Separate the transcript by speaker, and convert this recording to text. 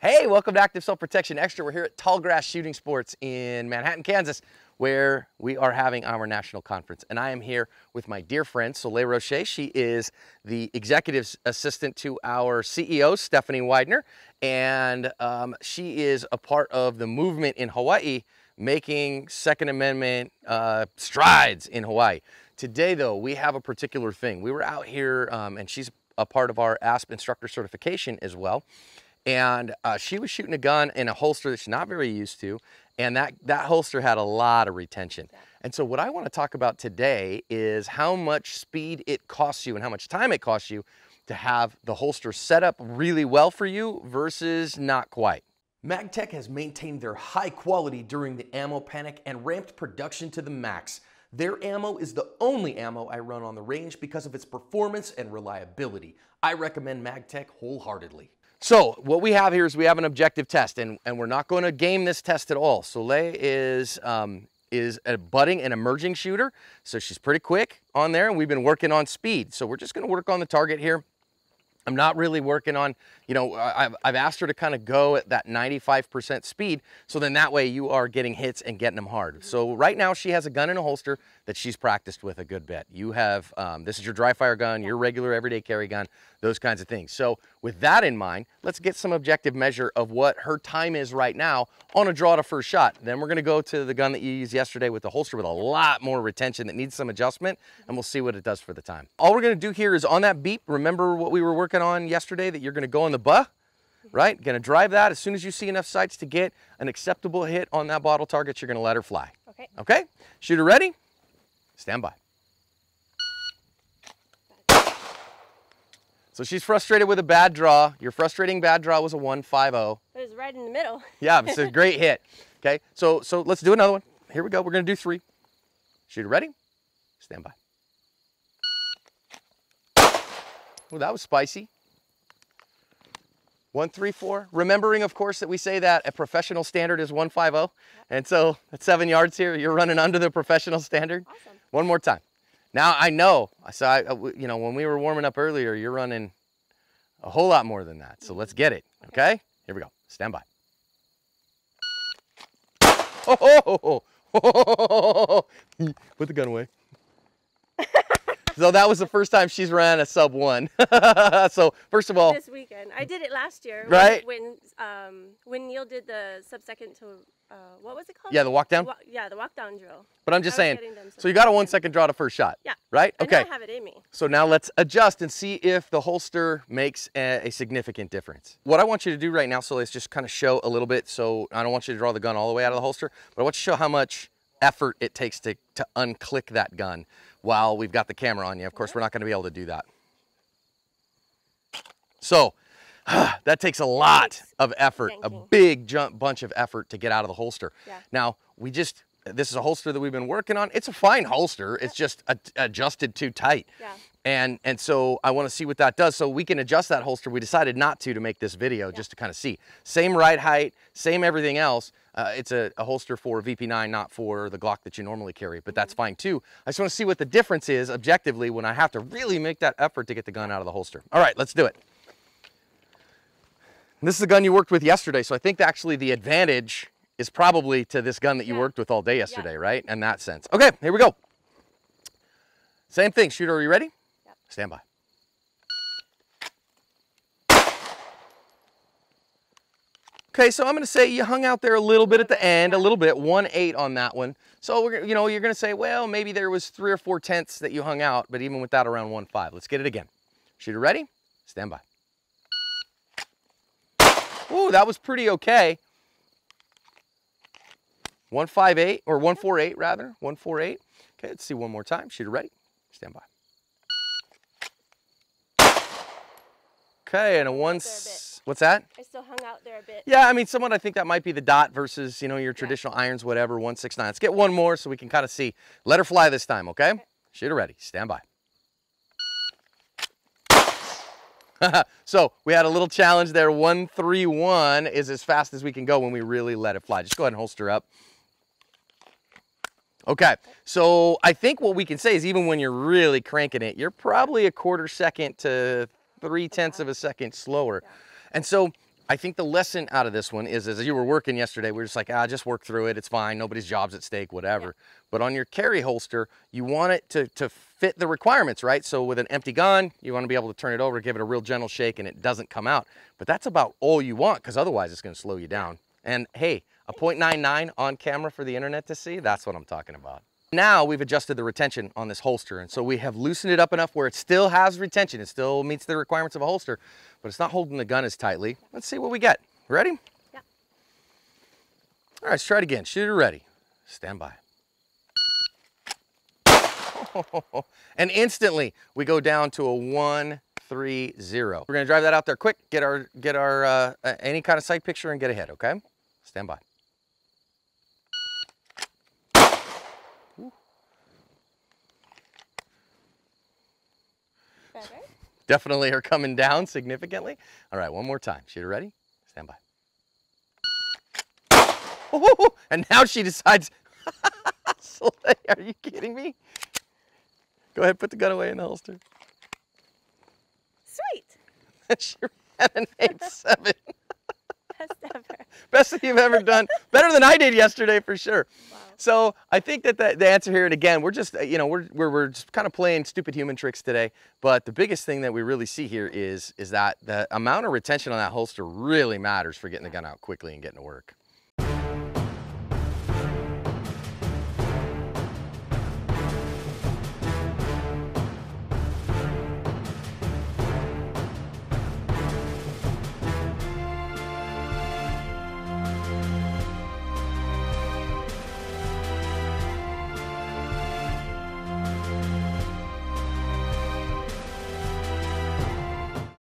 Speaker 1: Hey, welcome to Active Self-Protection Extra. We're here at Tallgrass Shooting Sports in Manhattan, Kansas, where we are having our national conference. And I am here with my dear friend, Soleil Rocher. She is the executive assistant to our CEO, Stephanie Widener. And she is a part of the movement in Hawaii, making Second Amendment strides in Hawaii. Today, though, we have a particular thing. We were out here, and she's a part of our ASP instructor certification as well. And she was shooting a gun in a holster that she's not very used to, and that holster had a lot of retention. And so what I want to talk about today is how much speed it costs you and how much time it costs you to have the holster set up really well for you versus not quite. MagTech has maintained their high quality during the ammo panic and ramped production to the max. Their ammo is the only ammo I run on the range because of its performance and reliability. I recommend MagTech wholeheartedly. So what we have here is we have an objective test, and we're not going to game this test at all. Soleil is a budding and emerging shooter, so she's pretty quick on there, and we've been working on speed. So we're just going to work on the target here. I'm not really working on, I've asked her to kind of go at that 95% speed, so then that way you are getting hits and getting them hard. So right now she has a gun in a holster that she's practiced with a good bit. You have, this is your dry fire gun, your regular everyday carry gun, those kinds of things. So with that in mind, let's get some objective measure of what her time is right now on a draw to first shot. Then we're gonna go to the gun that you used yesterday with the holster with a lot more retention that needs some adjustment, and we'll see what it does for the time. All we're gonna do here is on that beep, remember what we were working on yesterday, that you're gonna go on the buh, right? Gonna drive that. As soon as you see enough sights to get an acceptable hit on that bottle target, you're gonna let her fly.
Speaker 2: Okay.
Speaker 1: Okay? Shooter ready? Stand by. So she's frustrated with a bad draw. Your frustrating bad draw was a 150.
Speaker 2: It was right in the middle.
Speaker 1: Yeah, it's a great hit. Okay, so let's do another one. Here we go. We're gonna do 3. Shooter ready? Stand by. Well, that was spicy. 134. Remembering, of course, that we say that a professional standard is 150. Yep. And so at 7 yards here, you're running under the professional standard.
Speaker 2: Awesome. One
Speaker 1: more time. Now I know, when we were warming up earlier, you're running a whole lot more than that. So let's get it, okay? Here we go, stand by. Oh, put the gun away. So that was the first time she's ran a sub 1. So first of all,
Speaker 2: this weekend I did it last year,
Speaker 1: right?
Speaker 2: When Neil did the sub-second to what was it called?
Speaker 1: Yeah, the walk down.
Speaker 2: The walk down drill.
Speaker 1: But I'm just saying. So you got a 1 second draw to first shot.
Speaker 2: Yeah.
Speaker 1: Right. Okay.
Speaker 2: I know I have it in me.
Speaker 1: So now let's adjust and see if the holster makes a significant difference. What I want you to do right now, so let's just kind of show a little bit. So I don't want you to draw the gun all the way out of the holster, but I want you to show how much effort it takes to unclick that gun while we've got the camera on you. Of course, we're not going to be able to do that. So that takes a lot of effort, a big bunch of effort to get out of the holster.
Speaker 2: Yeah.
Speaker 1: Now, this is a holster that we've been working on. It's a fine holster. It's just adjusted too tight.
Speaker 2: Yeah.
Speaker 1: And so I want to see what that does. So we can adjust that holster. We decided not to make this video, just to kind of see. Same ride height, same everything else. It's a holster for VP9, not for the Glock that you normally carry, but that's fine too. I just want to see what the difference is objectively when I have to really make that effort to get the gun out of the holster. All right, let's do it. And this is the gun you worked with yesterday, so I think actually the advantage is probably to this gun that you worked with all day yesterday, right? In that sense. Okay, here we go. Same thing. Shooter, are you ready? Yep. Stand by. Okay, so I'm going to say you hung out there a little bit at the end, a little bit, 1.8 on that one. So you're going to say, well, maybe there was 3 or 4 tenths that you hung out, but even with that, around 1.5. Let's get it again. Shooter ready? Stand by. Ooh, that was pretty okay. 158 or 148 rather, 148. Okay, let's see one more time. Shooter ready? Stand by. Okay, and what's that?
Speaker 2: I still hung out there a bit.
Speaker 1: Yeah, I mean, somewhat I think that might be the dot versus, your traditional irons, whatever, 169. Let's get one more so we can kind of see. Let her fly this time, okay? Shooter ready. Stand by. So we had a little challenge there. 131 is as fast as we can go when we really let it fly. Just go ahead and holster up. Okay, so I think what we can say is even when you're really cranking it, you're probably a 1/4 second to 3/10 of a second slower. And so I think the lesson out of this one is, as you were working yesterday, we were just like, just work through it. It's fine. Nobody's job's at stake, whatever.
Speaker 2: Yeah.
Speaker 1: But on your carry holster, you want it to fit the requirements, right? So with an empty gun, you want to be able to turn it over, give it a real gentle shake, and it doesn't come out. But that's about all you want, because otherwise it's going to slow you down. And hey, a .99 on camera for the internet to see, that's what I'm talking about. Now we've adjusted the retention on this holster, and so we have loosened it up enough where it still has retention. It still meets the requirements of a holster, but it's not holding the gun as tightly. Let's see what we get. Ready?
Speaker 2: Yeah.
Speaker 1: All right, let's try it again. Shooter ready. Stand by. And instantly we go down to a 130. We're gonna drive that out there quick, get our any kind of sight picture and get ahead, okay? Stand by.
Speaker 2: Better?
Speaker 1: Definitely are coming down significantly. All right, one more time. Shooter ready? Stand by. And now she decides, Soleil, are you kidding me? Go ahead, put the gun away in the holster.
Speaker 2: Sweet.
Speaker 1: She ran an 8.7.
Speaker 2: Best ever.
Speaker 1: Best thing you've ever done. Better than I did yesterday for sure.
Speaker 2: Wow.
Speaker 1: So I think that the answer here, and again, we're just, we're just kind of playing stupid human tricks today. But the biggest thing that we really see here is that the amount of retention on that holster really matters for getting the gun out quickly and getting to work.